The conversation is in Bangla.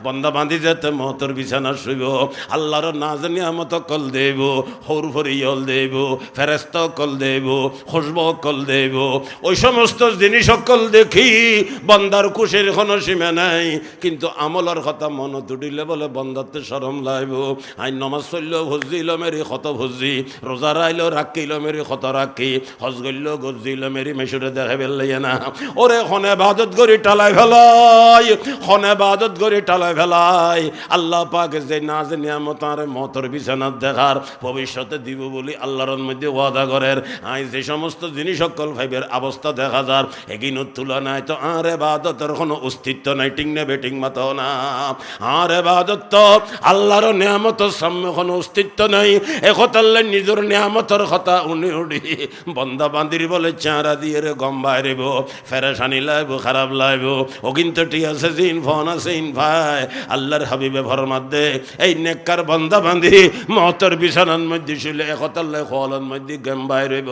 বন্দা বাঁধি যেতে মতর বিছানা শুইব আল্লাহর নাজ নিয়ামত কল দেব হৌর ফরিয়ল দেব ফেরেস্ত কল দেব খুশব কল দেব ওই সমস্ত জিনিস সকল দেখি বন্দার খুশির কোনো সীমা নাই কিন্তু আমলের কথা মন তুটিলে বলে বন্দাতে শরম লাইব আই নমাজ চলল ভুজিল মেরি ক্ষত ভুজি রোজা রাইল রাখিল মেরি ক্ষত রাখি হজ গইল গজিল মেরি মেশুরে দেখা বেললে না ওরে খনে বাদত করি টালাই ফেলাই খনে বাদত করি টালাই ফেলাই আল্লাহ পাক যে নাজ নিয়ামত আর মতর বিছানাত দেখার ভবিষ্যতে দিব বলি আল্লাহর মধ্যে ওয়াদা করেন আই যে সমস্ত জিনিস সকল ভাইবের অবস্থা দেখা যার এগিনোর তুলনায় তো আর এবাদতের কোনো অস্তিত্ব নাই টিং নে বেটিং মাতো না আর এবাদত তো আল্লাহর নিয়ামতের সামনে কোনো অস্তিত্ব নাই একতাল্লাহ নিজের নিয়ামতের কথা উনি উড়ি বন্দা বান্দির বলে চারা দিয়ে রে গম বাইরেব ফেরেশানি লাইব খারাপ লাইব ও কিন্তু ঠিক আছে জিন ফোন আছে ইন ভাই আল্লাহর হাবিবে ফরমাত দে এই নেককার বন্দা বান্দি মতর বিছানার মধ্যে শুলে একতাল্লাহ খোয়ালার মধ্যে গম বাইরেব